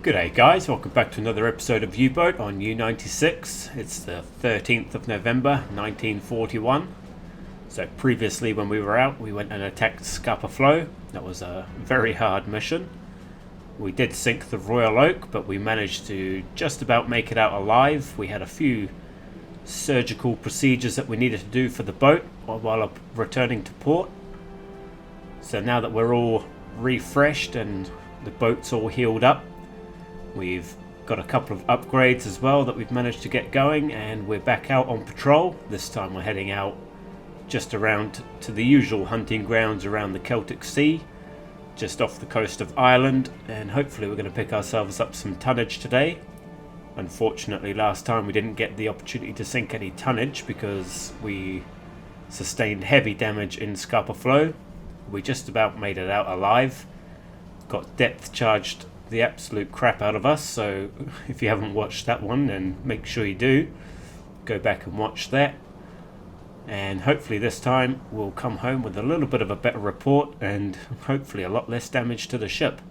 G'day guys, welcome back to another episode of U-Boat on U-96. It's the 13th of November 1941. So previously when we were out, we went and attacked Scapa Flow. That was a very hard mission. We did sink the Royal Oak, but we managed to just about make it out alive. We had a few surgical procedures that we needed to do for the boat while returning to port. So now that we're all refreshed and the boat's all healed up, we've got a couple of upgrades as well that we've managed to get going, and we're back out on patrol. This time we're heading out just around to the usual hunting grounds around the Celtic Sea, just off the coast of Ireland, and hopefully we're going to pick ourselves up some tonnage today. Unfortunately, last time we didn't get the opportunity to sink any tonnage because we sustained heavy damage in Scapa Flow. We just about made it out alive. Got depth charged the absolute crap out of us, so if you haven't watched that one, then make sure you do. Go back and watch that. And hopefully this time we'll come home with a little bit of a better report and hopefully a lot less damage to the ship.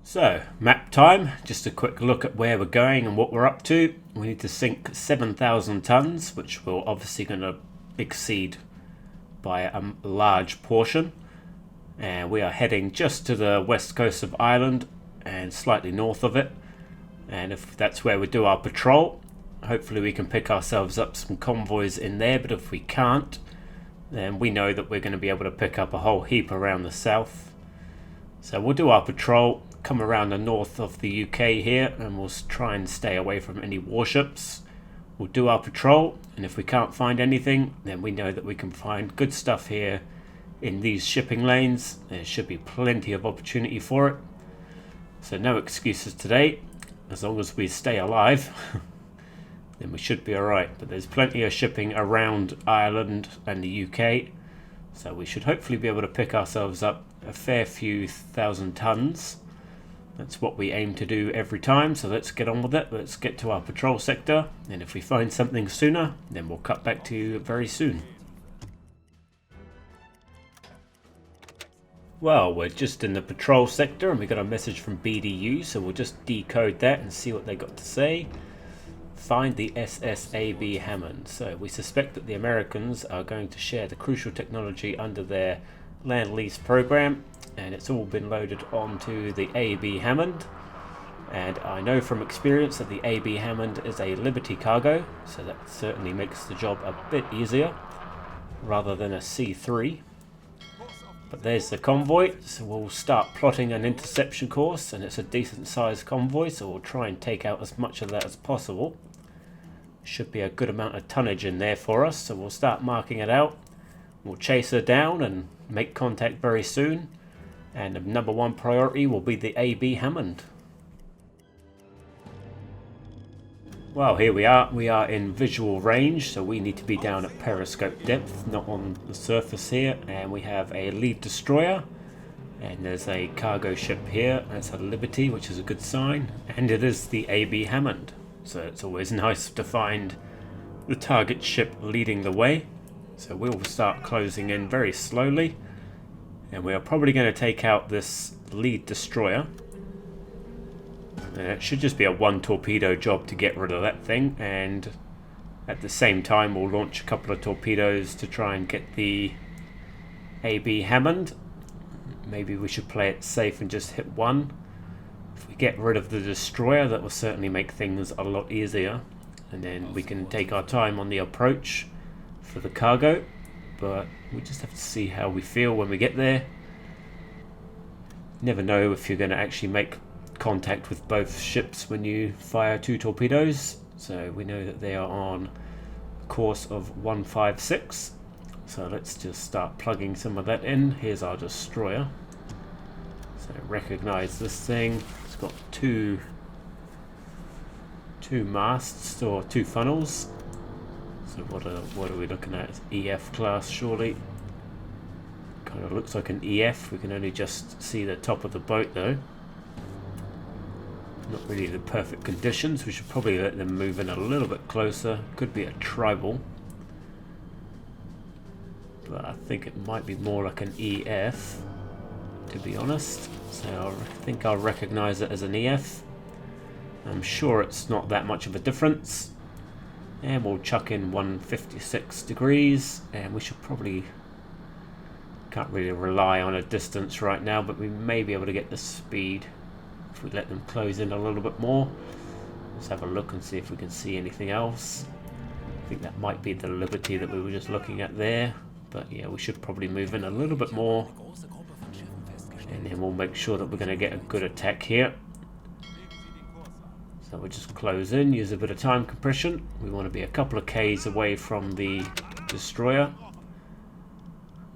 So, map time, just a quick look at where we're going and what we're up to. We need to sink 7,000 tons, which we're obviously going to exceed by a large portion. And we are heading just to the west coast of Ireland and slightly north of it. And if that's where we do our patrol, hopefully we can pick ourselves up some convoys in there. But if we can't, then we know that we're going to be able to pick up a whole heap around the south. So we'll do our patrol, come around the north of the UK here, and we'll try and stay away from any warships. We'll do our patrol, and if we can't find anything, then we know that we can find good stuff here in these shipping lanes. There should be plenty of opportunity for it. So no excuses today. As long as we stay alive, then we should be alright. But there's plenty of shipping around Ireland and the UK, so we should hopefully be able to pick ourselves up a fair few thousand tons. That's what we aim to do every time, so let's get on with it. Let's get to our patrol sector, and if we find something sooner, then we'll cut back to you very soon. Well, we're just in the patrol sector and we got a message from BDU, so we'll just decode that and see what they got to say. Find the SSAB Hammond. So we suspect that the Americans are going to share the crucial technology under their land lease program, and it's all been loaded onto the AB Hammond. And I know from experience that the AB Hammond is a Liberty cargo, so that certainly makes the job a bit easier rather than a C3. But there's the convoy, so we'll start plotting an interception course, and it's a decent sized convoy, so we'll try and take out as much of that as possible. Should be a good amount of tonnage in there for us, so we'll start marking it out. We'll chase her down and make contact very soon, and the number one priority will be the AB Hammond. Well, here we are in visual range, so we need to be down at periscope depth, not on the surface here, and we have a lead destroyer, and there's a cargo ship here. That's a Liberty, which is a good sign, and it is the AB Hammond, so it's always nice to find the target ship leading the way. So we'll start closing in very slowly, and we are probably going to take out this lead destroyer. It should just be a one torpedo job to get rid of that thing, and at the same time we'll launch a couple of torpedoes to try and get the AB Hammond. Maybe we should play it safe and just hit one. If we get rid of the destroyer, that will certainly make things a lot easier, and then we can take our time on the approach for the cargo. But we just have to see how we feel when we get there. Never know if you're going to actually make contact with both ships when you fire two torpedoes. So we know that they are on a course of 156, so let's just start plugging some of that in. Here's our destroyer, so recognize this thing. It's got two masts or two funnels. So what are we looking at? It's EF class surely. Kind of looks like an EF. We can only just see the top of the boat though. Not really the perfect conditions. We should probably let them move in a little bit closer. Could be a tribal. but I think it might be more like an EF. to be honest. So I think I'll recognize it as an EF. I'm sure it's not that much of a difference. And we'll chuck in 156 degrees, and we should probably, can't really rely on a distance right now, but we may be able to get the speed if we let them close in a little bit more. Let's have a look and see if we can see anything else. I think that might be the Liberty that we were just looking at there, but yeah, we should probably move in a little bit more, and then we'll make sure that we're going to get a good attack here. So we'll just close in, use a bit of time compression. We want to be a couple of Ks away from the destroyer.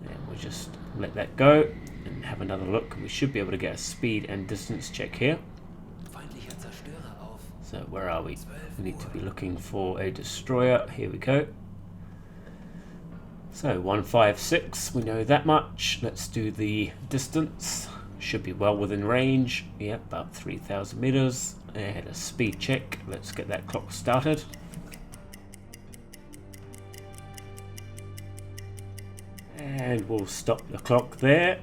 And we'll just let that go and have another look. We should be able to get a speed and distance check here. So where are we? We need to be looking for a destroyer. Here we go. So 156, we know that much. Let's do the distance. Should be well within range. Yeah, about 3,000 meters. And a speed check. Let's get that clock started. And we'll stop the clock there.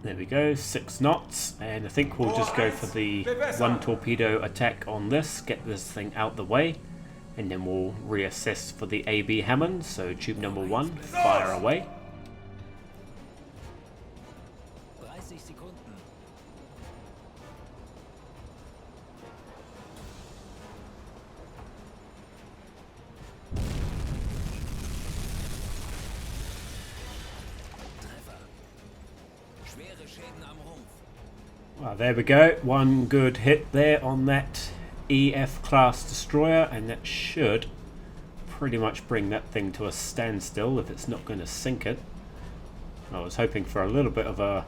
There we go, 6 knots. And I think we'll just go for the 1 torpedo attack on this, get this thing out the way, and then we'll reassess for the AB Hammond. So tube number 1, fire away. Well, there we go, 1 good hit there on that EF class destroyer, and that should pretty much bring that thing to a standstill if it's not going to sink it. I was hoping for a little bit of a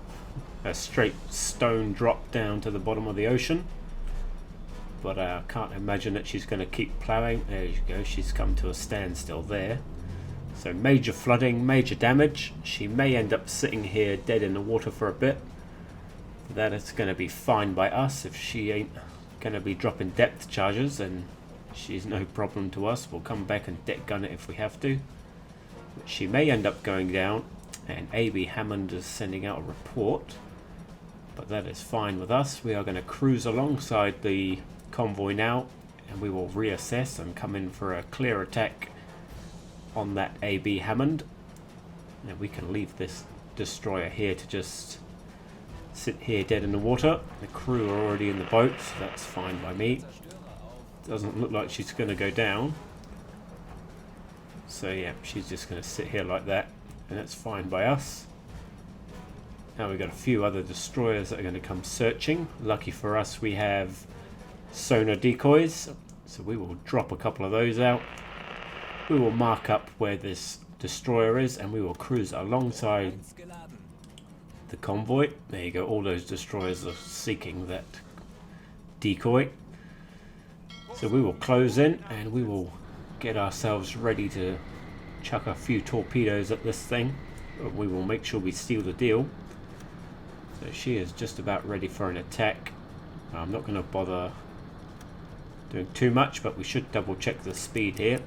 straight stone drop down to the bottom of the ocean, but I can't imagine that she's going to keep ploughing. There you go, she's come to a standstill there. So major flooding, major damage. She may end up sitting here dead in the water for a bit. That is going to be fine by us. If she ain't going to be dropping depth charges, then she's no problem to us. We'll come back and deck gun it if we have to. But she may end up going down, and AB Hammond is sending out a report, but that is fine with us. We are going to cruise alongside the convoy now, and we will reassess and come in for a clear attack on that AB Hammond. And we can leave this destroyer here to just sit here dead in the water. The crew are already in the boat, so that's fine by me. Doesn't look like she's going to go down. So yeah, she's just going to sit here like that, and that's fine by us. Now we've got a few other destroyers that are going to come searching. Lucky for us, we have sonar decoys, so we will drop a couple of those out. We will mark up where this destroyer is, and we will cruise alongside the convoy. There you go, all those destroyers are seeking that decoy. So we will close in, and we will get ourselves ready to chuck a few torpedoes at this thing. We will make sure we steal the deal. So she is just about ready for an attack. I'm not going to bother doing too much, but we should double check the speed here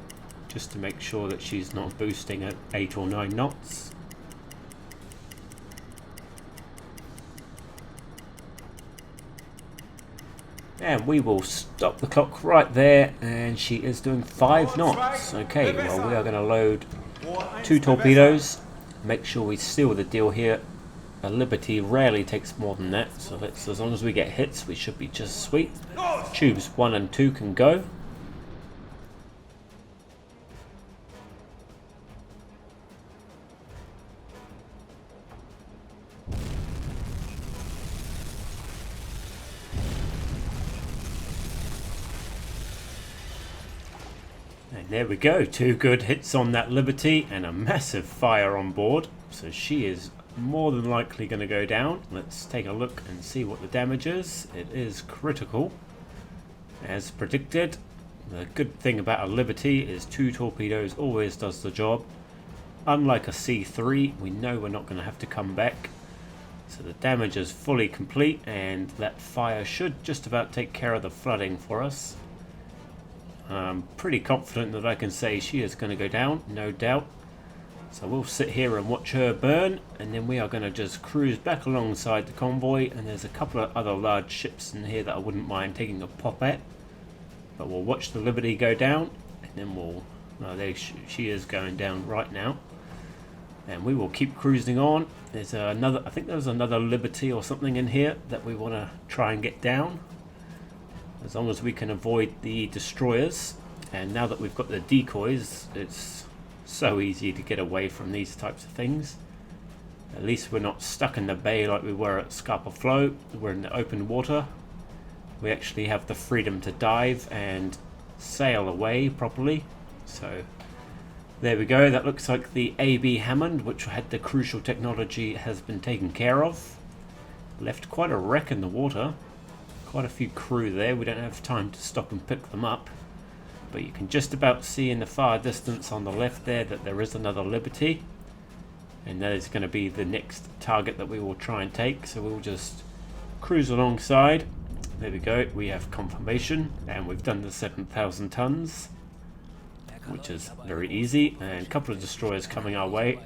just to make sure that she's not boosting at 8 or 9 knots. And we will stop the clock right there, and she is doing 5 knots. Okay, well, we are going to load 2 torpedoes, make sure we seal the deal here. A Liberty rarely takes more than that, so let's, as long as we get hits, we should be just sweet. Tubes 1 and 2 can go. And there we go, 2 good hits on that Liberty and a massive fire on board. So she is more than likely going to go down. Let's take a look and see what the damage is. It is critical, as predicted. The good thing about a Liberty is 2 torpedoes always does the job. Unlike a C3, we know we're not going to have to come back. So the damage is fully complete, and that fire should just about take care of the flooding for us. I'm pretty confident that I can say she is going to go down, no doubt. So we'll sit here and watch her burn, and then we are going to just cruise back alongside the convoy. And there's a couple of other large ships in here that I wouldn't mind taking a pop at, but we'll watch the Liberty go down, and then we'll there she is going down right now, and we will keep cruising on. There's another, I think there's another Liberty or something in here that we want to try and get down, as long as we can avoid the destroyers. And now that we've got the decoys, it's so easy to get away from these types of things. At least we're not stuck in the bay like we were at Scapa Flow. We're in the open water. We actually have the freedom to dive and sail away properly. So there we go. That looks like the AB Hammond, which had the crucial technology, has been taken care of. Left quite a wreck in the water. Quite a few crew there. We don't have time to stop and pick them up. But you can just about see in the far distance on the left there that there is another Liberty. And that is going to be the next target that we will try and take. So we'll just cruise alongside. There we go. We have confirmation. And we've done the 7,000 tons. Which is very easy, and a couple of destroyers coming our way,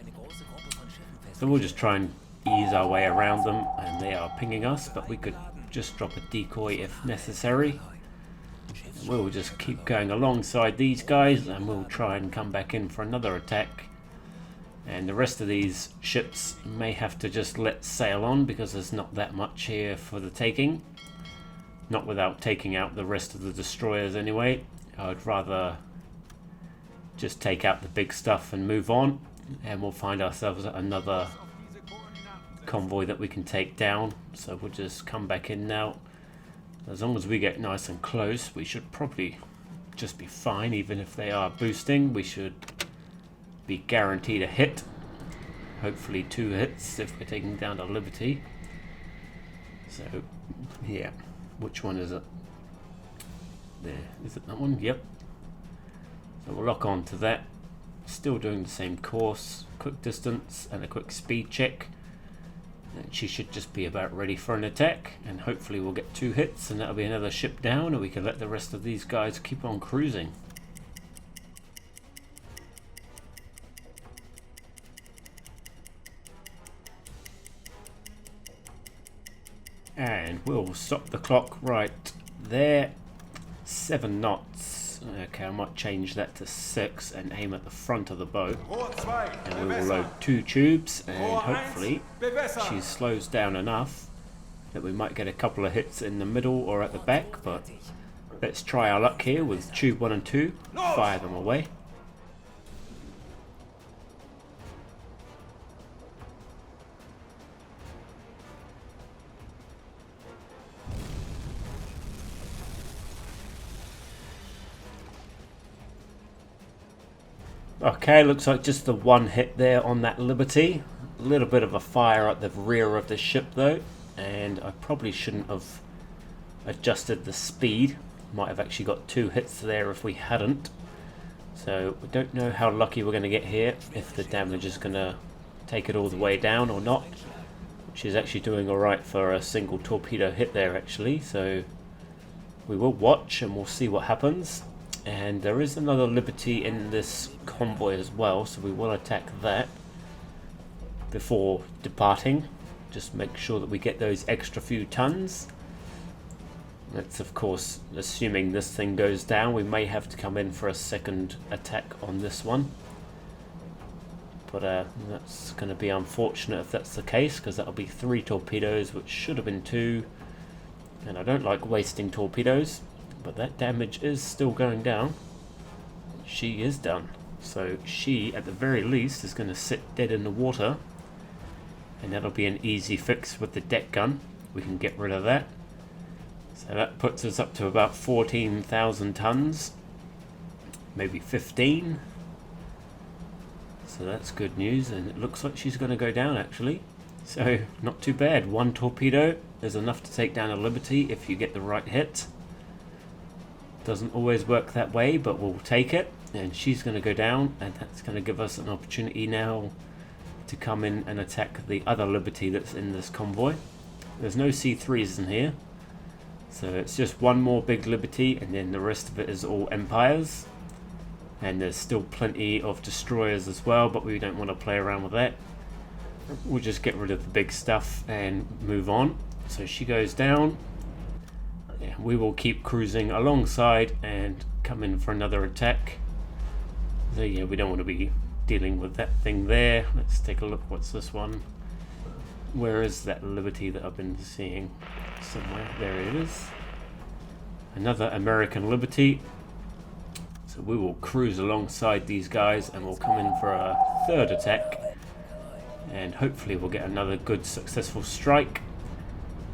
so we'll just try and ease our way around them. And they are pinging us, but we could just drop a decoy if necessary. And we'll just keep going alongside these guys, and we'll try and come back in for another attack. And the rest of these ships may have to just let sail on, because there's not that much here for the taking, not without taking out the rest of the destroyers anyway. I'd rather just take out the big stuff and move on, and we'll find ourselves at another convoy that we can take down. So we'll just come back in now. As long as we get nice and close, we should probably just be fine. Even if they are boosting, we should be guaranteed a hit. Hopefully 2 hits if we're taking down a Liberty. So yeah, which one is it? There, is it that one? Yep. So we'll lock on to that. Still doing the same course, quick distance and a quick speed check. And she should just be about ready for an attack, and hopefully we'll get 2 hits and that'll be another ship down, and we can let the rest of these guys keep on cruising. And we'll stop the clock right there. 7 knots. Okay, I might change that to 6 and aim at the front of the boat. And we will load 2 tubes, and hopefully she slows down enough that we might get a couple of hits in the middle or at the back. But let's try our luck here with tube 1 and 2. Fire them away. Okay, looks like just the 1 hit there on that Liberty. A little bit of a fire at the rear of the ship though, and I probably shouldn't have adjusted the speed. Might have actually got 2 hits there if we hadn't. So we don't know how lucky we're going to get here, if the damage is going to take it all the way down or not. She's actually doing alright for a single torpedo hit there actually, so we will watch and we'll see what happens. And there is another Liberty in this convoy as well, so we will attack that before departing. Just make sure that we get those extra few tons. That's of course assuming this thing goes down. We may have to come in for a second attack on this one, but that's going to be unfortunate if that's the case, because that'll be 3 torpedoes which should have been 2, and I don't like wasting torpedoes. But that damage is still going down. She is done. So she, at the very least, is going to sit dead in the water. And that'll be an easy fix with the deck gun. We can get rid of that. So that puts us up to about 14,000 tons. Maybe 15. So that's good news. And it looks like she's going to go down actually. So not too bad. 1 torpedo is enough to take down a Liberty if you get the right hit. Doesn't always work that way, but we'll take it. And she's going to go down, and that's going to give us an opportunity now to come in and attack the other Liberty that's in this convoy. There's no C3s in here, so it's just 1 more big Liberty, and then the rest of it is all Empires. And there's still plenty of destroyers as well, but we don't want to play around with that. We'll just get rid of the big stuff and move on. So she goes down. Yeah, we will keep cruising alongside and come in for another attack. So yeah, we don't want to be dealing with that thing there. Let's take a look. What's this one? Where is that Liberty that I've been seeing somewhere? There it is. Another American Liberty. So we will cruise alongside these guys and we'll come in for a third attack. And hopefully we'll get another good successful strike.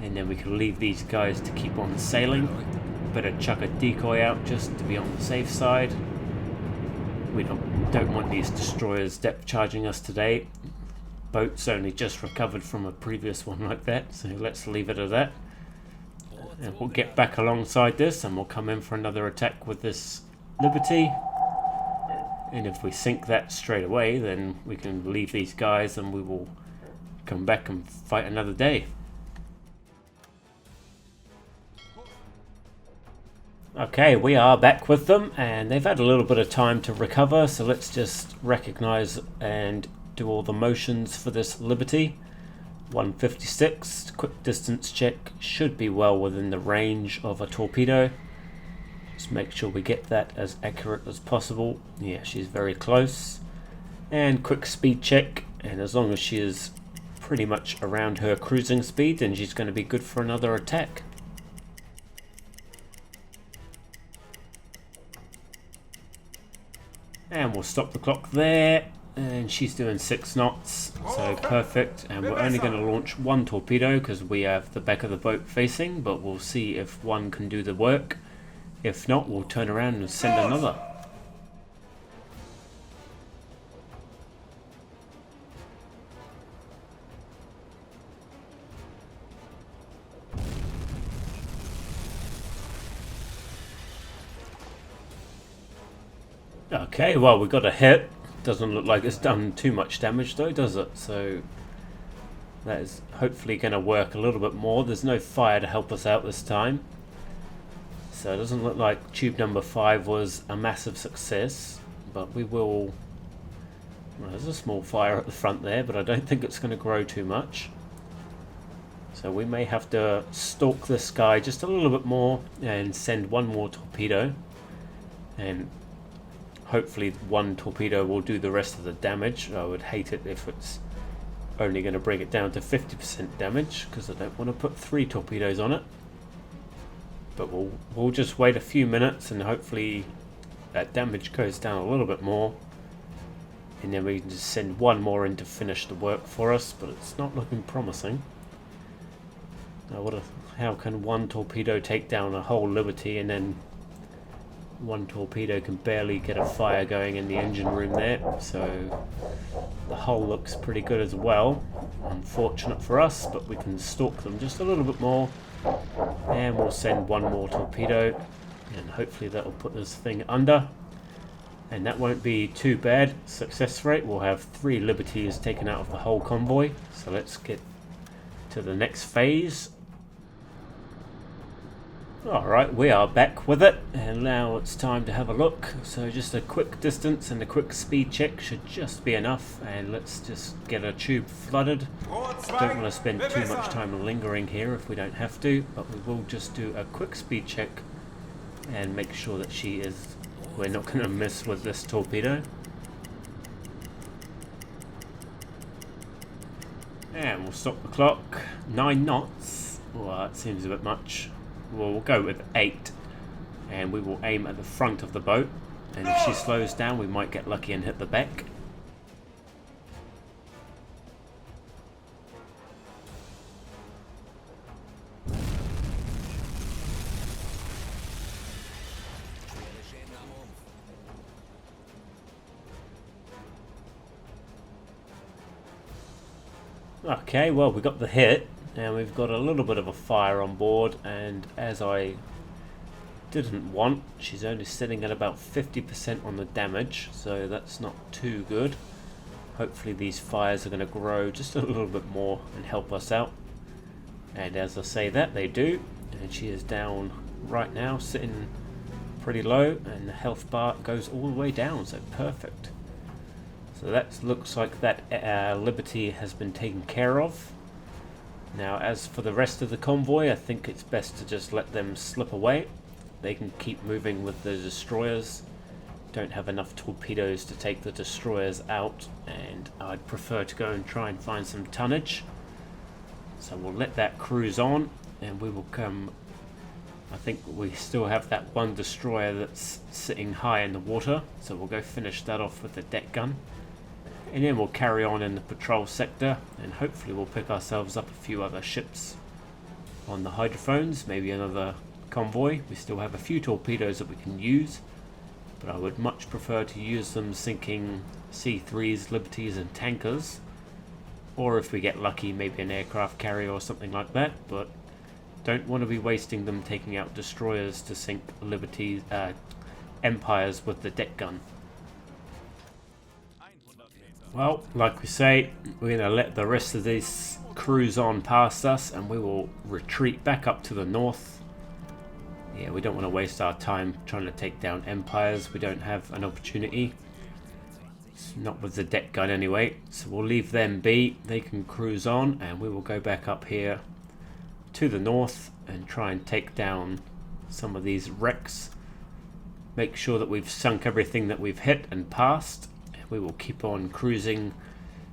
And then we can leave these guys to keep on sailing. Better chuck a decoy out just to be on the safe side. We don't want these destroyers depth charging us today. Boat's only just recovered from a previous one like that, so let's leave it at that. And we'll get back alongside this and we'll come in for another attack with this Liberty. And if we sink that straight away, then we can leave these guys and we will come back and fight another day. Okay, we are back with them and they've had a little bit of time to recover, so let's just recognize and do all the motions for this Liberty. 156, quick distance check, should be well within the range of a torpedo. Just make sure we get that as accurate as possible. Yeah, she's very close. And quick speed check, and as long as she is pretty much around her cruising speed, then she's going to be good for another attack. And we'll stop the clock there, and she's doing 6 knots, so perfect. And we're only going to launch one torpedo because we have the back of the boat facing, but we'll see if one can do the work. If not, we'll turn around and send another. Okay, well, we got a hit. Doesn't look like it's done too much damage though, does it? So that is hopefully going to work a little bit more. There's no fire to help us out this time. So it doesn't look like tube number 5 was a massive success, but we will... Well, there's a small fire at the front there, but I don't think it's going to grow too much. So we may have to stalk this guy just a little bit more and send one more torpedo. And hopefully one torpedo will do the rest of the damage. I would hate it if it's only going to bring it down to 50% damage, because I don't want to put 3 torpedoes on it. But we'll just wait a few minutes and hopefully that damage goes down a little bit more. And then we can just send one more in to finish the work for us, but it's not looking promising. Now how can one torpedo take down a whole Liberty, and then one torpedo can barely get a fire going in the engine room there? So the hull looks pretty good as well. Unfortunate for us, but we can stalk them just a little bit more. And we'll send one more torpedo, and hopefully that will put this thing under. And that won't be too bad. Success rate, we'll have 3 Liberties taken out of the whole convoy. So let's get to the next phase. Alright, we are back with it, and now it's time to have a look. So just a quick distance and a quick speed check should just be enough, and let's just get a tube flooded. Don't want to spend too much time lingering here if we don't have to, but we will just do a quick speed check and make sure that we're not going to miss with this torpedo. And we'll stop the clock. 9 knots. Well, that seems a bit much. We'll go with 8, and we will aim at the front of the boat, and if she slows down we might get lucky and hit the back. Okay, well, we got the hit. Now we've got a little bit of a fire on board, and as I didn't want, she's only sitting at about 50% on the damage, so that's not too good. Hopefully these fires are going to grow just a little bit more and help us out. And as I say that, they do, and she is down right now, sitting pretty low, and the health bar goes all the way down, so perfect. So that looks like that Liberty has been taken care of. Now as for the rest of the convoy, I think it's best to just let them slip away. They can keep moving with the destroyers. Don't have enough torpedoes to take the destroyers out, and I'd prefer to go and try and find some tonnage. So we'll let that cruise on, and we will come. I think we still have that one destroyer that's sitting high in the water, so we'll go finish that off with the deck gun, and then we'll carry on in the patrol sector, and hopefully we'll pick ourselves up a few other ships on the hydrophones, maybe another convoy. We still have a few torpedoes that we can use, but I would much prefer to use them sinking C3s, Liberties and tankers, or if we get lucky maybe an aircraft carrier or something like that, but don't want to be wasting them taking out destroyers to sink Liberties, Empires with the deck gun. Well, like we say, we're going to let the rest of this cruise on past us, and we will retreat back up to the north. Yeah, we don't want to waste our time trying to take down Empires. We don't have an opportunity. It's not with the deck gun anyway. So we'll leave them be. They can cruise on, and we will go back up here to the north and try and take down some of these wrecks. Make sure that we've sunk everything that we've hit and passed. And we will keep on cruising.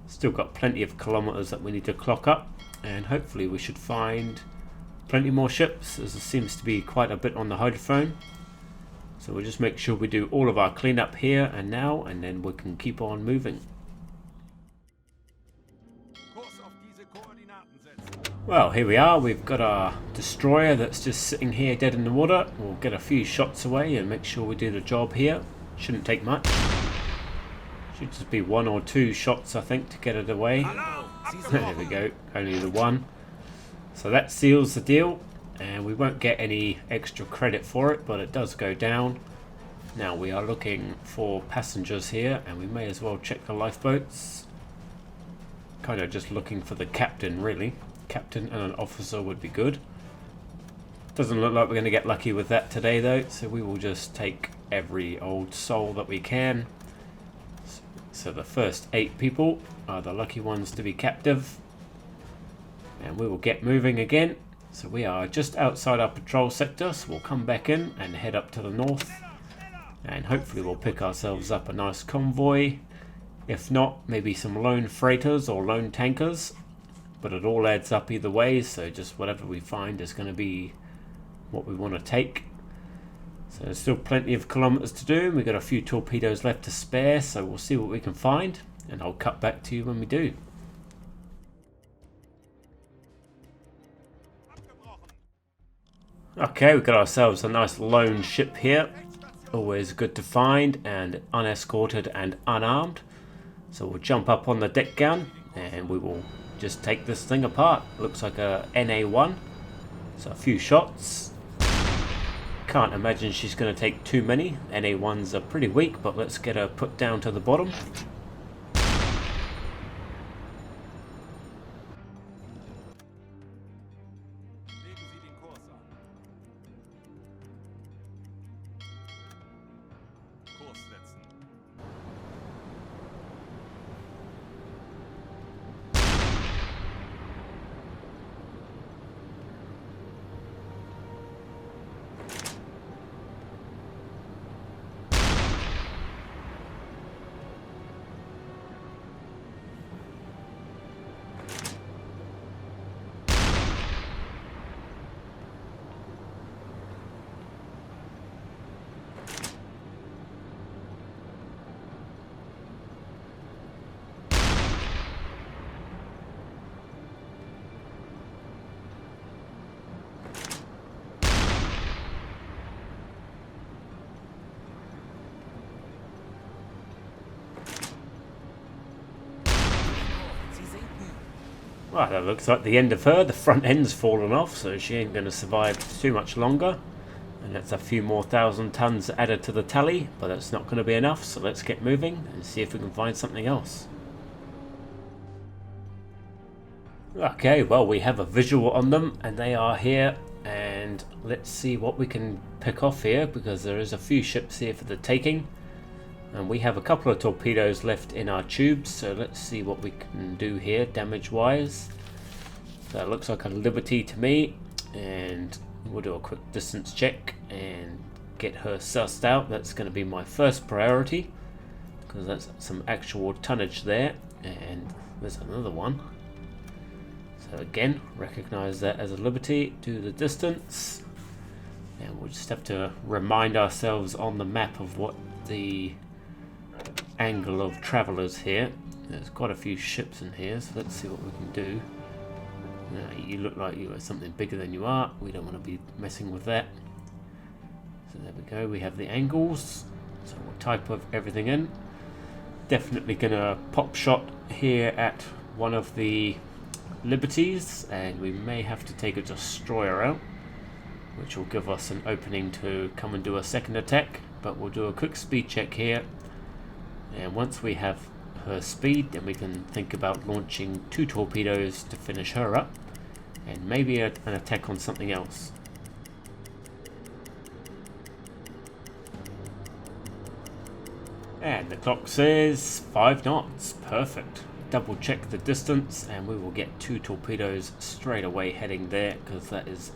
Still got plenty of kilometers that we need to clock up, and hopefully we should find plenty more ships, as there seems to be quite a bit on the hydrophone. So we'll just make sure we do all of our cleanup here and now, and then we can keep on moving. Well, here we are. We've got our destroyer that's just sitting here dead in the water. We'll get a few shots away and make sure we do the job here. Shouldn't take much. Should just be one or two shots, I think, to get it away. There we go. Only the one. So that seals the deal, and we won't get any extra credit for it, but it does go down. Now we are looking for passengers here, and we may as well check the lifeboats. Kind of just looking for the captain, really. Captain and an officer would be good. Doesn't look like we're going to get lucky with that today though, so we will just take every old soul that we can. So the first 8 people are the lucky ones to be captive. And we will get moving again. So we are just outside our patrol sector, so we'll come back in and head up to the north, and hopefully we'll pick ourselves up a nice convoy. If not, maybe some lone freighters or lone tankers, but it all adds up either way, so just whatever we find is going to be what we want to take. So there's still plenty of kilometers to do. We've got a few torpedoes left to spare, so we'll see what we can find, and I'll cut back to you when we do. Okay, we've got ourselves a nice lone ship here. Always good to find, and unescorted and unarmed. So we'll jump up on the deck gun and we will just take this thing apart. Looks like a NA1. So a few shots. Can't imagine she's going to take too many. NA1s are pretty weak, but let's get her put down to the bottom. Well, that looks like the end of her. The front end's fallen off, so she ain't going to survive too much longer. And that's a few more 1,000 tons added to the tally, but that's not going to be enough, so let's get moving and see if we can find something else. Okay, well, we have a visual on them, and they are here, and and let's see what we can pick off here, because there is a few ships here for the taking, and we have a couple of torpedoes left in our tubes, so let's see what we can do here damage wise. So it looks like a Liberty to me, and we'll do a quick distance check and get her sussed out. That's going to be my first priority, because that's some actual tonnage there. And there's another one, so again recognize that as a Liberty. Do the distance, and we'll just have to remind ourselves on the map of what the angle of travel is here. There's quite a few ships in here, so let's see what we can do. Now, you look like you are something bigger than you are. We don't want to be messing with that. So there we go, we have the angles, so we'll type of everything in. Definitely gonna pop shot here at one of the Liberties, and we may have to take a destroyer out, which will give us an opening to come and do a second attack. But we'll do a quick speed check here, and once we have her speed, then we can think about launching 2 torpedoes to finish her up, and maybe an attack on something else. And the clock says 5 knots. Perfect. Double check the distance, and we will get 2 torpedoes straight away heading there, because that is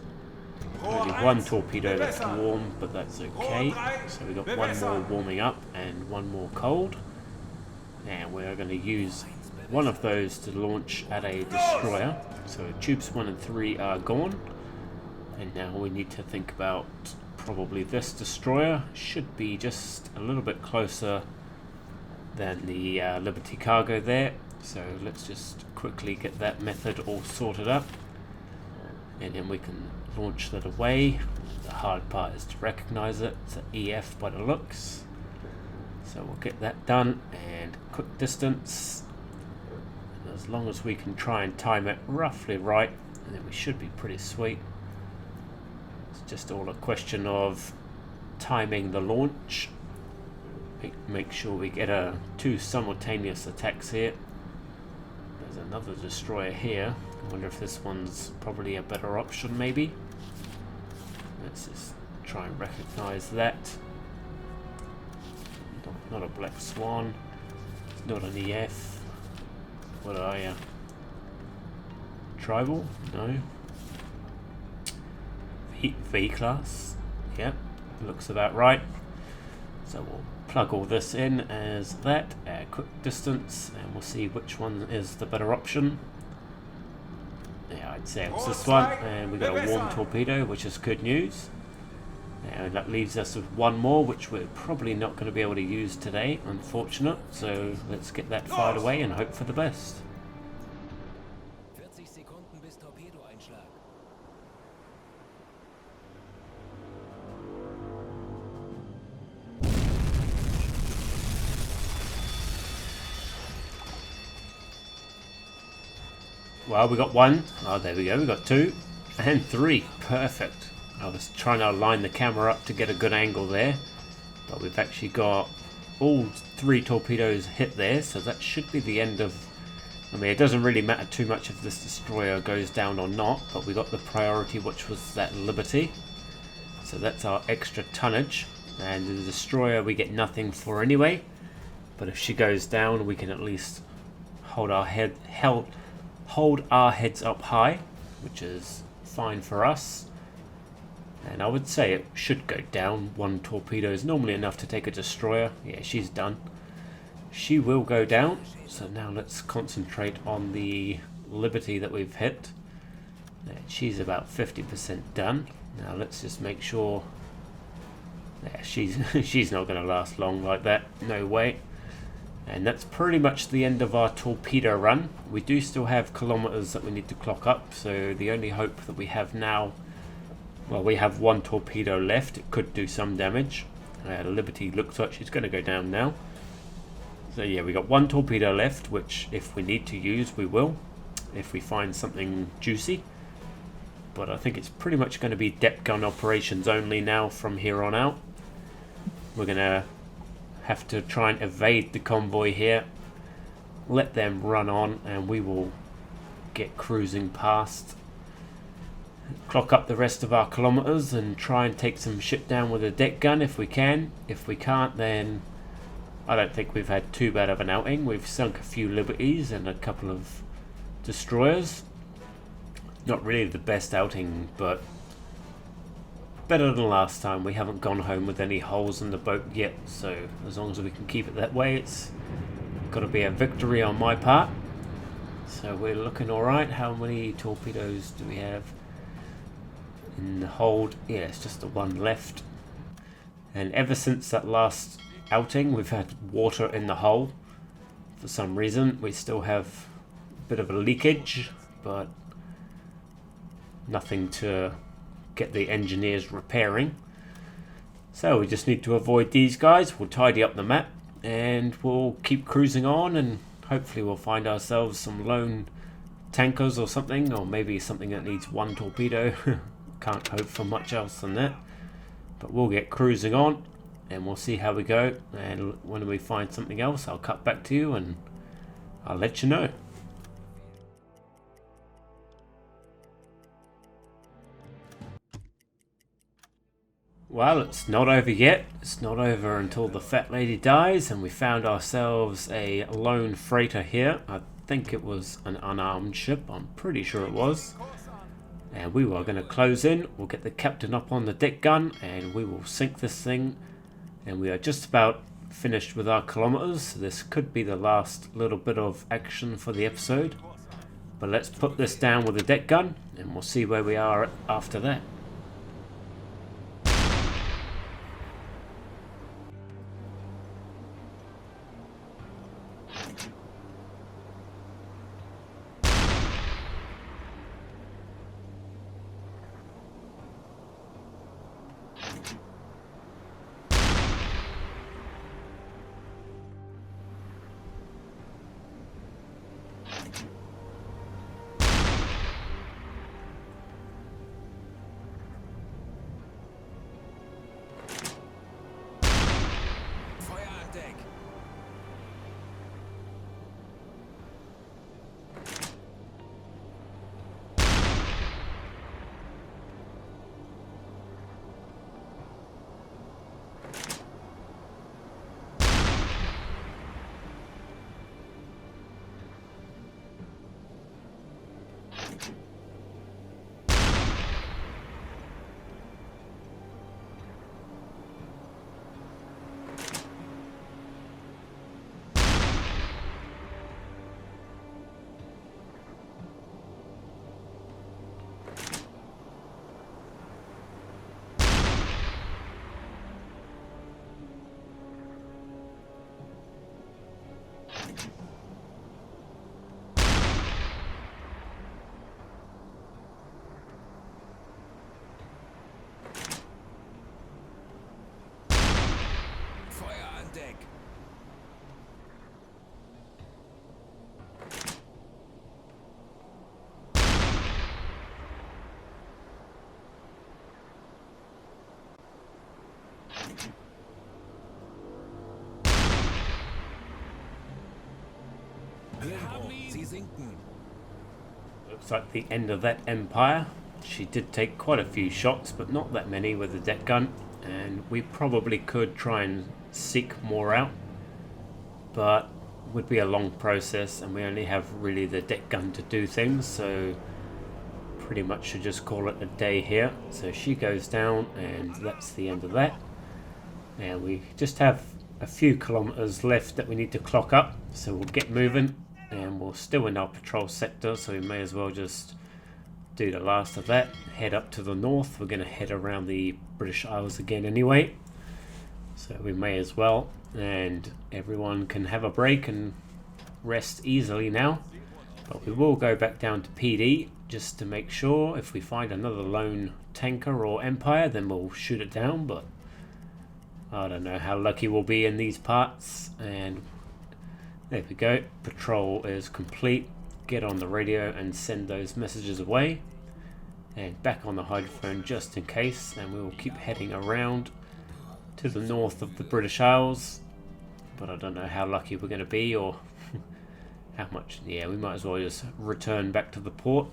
only 1 torpedo that's warm, but that's okay. So we got 1 more warming up and 1 more cold, and we are going to use one of those to launch at a destroyer. So tubes 1 and 3 are gone, and now we need to think about probably this destroyer. Should be just a little bit closer than the Liberty cargo there, so let's just quickly get that method all sorted up, and then we can launch that away. The hard part is to recognize it. It's an EF by the looks, so we'll get that done. And quick distance, and as long as we can try and time it roughly right, and then we should be pretty sweet. It's just all a question of timing the launch. Make sure we get 2 simultaneous attacks here. There's another destroyer here. I wonder if this one's probably a better option maybe. Let's just try and recognize that. Not a Black Swan. It's not an EF. What are you? Tribal? No. V class? Yep, looks about right. So we'll plug all this in as that, quick distance, and we'll see which one is the better option. Yeah, I'd say it's this one, and we got a warm torpedo, which is good news. And that leaves us with 1 more, which we're probably not going to be able to use today, unfortunate. So let's get that fired away and hope for the best. Well, we got 1. Oh, there we go. We got 2 and 3. Perfect. I was trying to align the camera up to get a good angle there, but we've actually got all 3 torpedoes hit there, so that should be the end of... I mean, it doesn't really matter too much if this destroyer goes down or not, but we got the priority, which was that Liberty. So that's our extra tonnage, and the destroyer we get nothing for anyway, but if she goes down, we can at least hold our heads up high, which is fine for us. And I would say it should go down. 1 torpedo is normally enough to take a destroyer. Yeah, she's done. She will go down. So now let's concentrate on the Liberty that we've hit. She's about 50% done. Now let's just make sure. Yeah, she's not going to last long like that. No way. And that's pretty much the end of our torpedo run. We do still have kilometers that we need to clock up, so the only hope that we have now, well, we have 1 torpedo left. It could do some damage. The Liberty looks like she's going to go down now. So yeah, we got 1 torpedo left, which if we need to use, we will, if we find something juicy. But I think it's pretty much going to be depth gun operations only now from here on out. We're going to have to try and evade the convoy here, let them run on, and we will get cruising past. clock up the rest of our kilometers and try and take some shit down with a deck gun if we can. If we can't, then I don't think we've had too bad of an outing. We've sunk a few Liberties and a couple of destroyers. Not really the best outing, but better than last time. We haven't gone home with any holes in the boat yet, so as long as we can keep it that way, it's got to be a victory on my part. So we're looking alright. How many torpedoes do we have in the hold? Yeah, it's just the one left. And ever since that last outing, we've had water in the hull. For some reason, we still have a bit of a leakage, but nothing to get the engineers repairing. So we just need to avoid these guys. We'll tidy up the map and we'll keep cruising on, and hopefully we'll find ourselves some lone tankers or something, or maybe something that needs one torpedo. Can't hope for much else than that. But we'll get cruising on and we'll see how we go, and when we find something else I'll cut back to you and I'll let you know. Well, it's not over yet. It's not over until the fat lady dies, and we found ourselves a lone freighter here. I think it was an unarmed ship. I'm pretty sure it was. And we were going to close in. We'll get the captain up on the deck gun and we will sink this thing. And we are just about finished with our kilometers. This could be the last little bit of action for the episode. But let's put this down with the deck gun and we'll see where we are after that. Looks like the end of that Empire. She did take quite a few shots, but not that many with the deck gun, and we probably could try and seek more out, but it would be a long process and we only have really the deck gun to do things, so pretty much should just call it a day here. So she goes down and that's the end of that, and we just have a few kilometers left that we need to clock up, so we'll get moving. And we're still in our patrol sector, so we may as well just do the last of that. Head up to the north. We're going to head around the British Isles again anyway, so we may as well. And everyone can have a break and rest easily now. But we will go back down to PD just to make sure. If we find another lone tanker or Empire, then we'll shoot it down. But I don't know how lucky we'll be in these parts. And there we go, patrol is complete. Get on the radio and send those messages away. And back on the hydrophone just in case. And we will keep heading around to the north of the British Isles. But I don't know how lucky we're going to be or how much. Yeah, we might as well just return back to the port.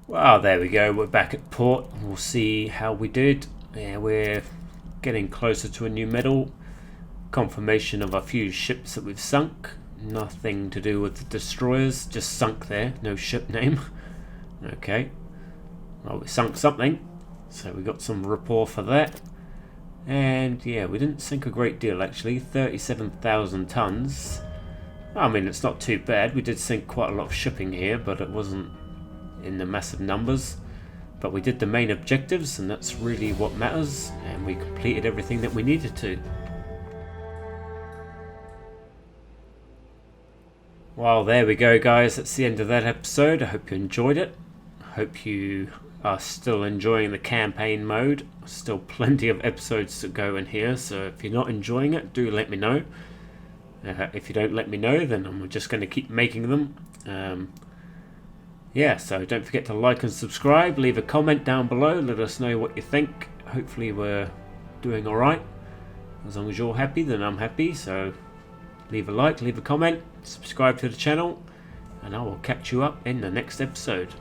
Well, there we go. We're back at port. We'll see how we did. Yeah, we're getting closer to a new medal. Confirmation of a few ships that we've sunk. Nothing to do with the destroyers. Just sunk there. No ship name. Okay. Well, we sunk something. So we got some rapport for that. And yeah, we didn't sink a great deal actually. 37,000 tons. I mean, it's not too bad. We did sink quite a lot of shipping here, but it wasn't in the massive numbers. But we did the main objectives, and that's really what matters, and we completed everything that we needed to. Well, there we go, guys. That's the end of that episode. I hope you enjoyed it. I hope you are still enjoying the campaign mode. Still plenty of episodes to go in here, so if you're not enjoying it, do let me know. If you don't let me know, then I'm just going to keep making them. Yeah, so don't forget to like and subscribe. Leave a comment down below. Let us know what you think. Hopefully we're doing alright. As long as you're happy, then I'm happy. So leave a like, leave a comment, subscribe to the channel, and I will catch you up in the next episode.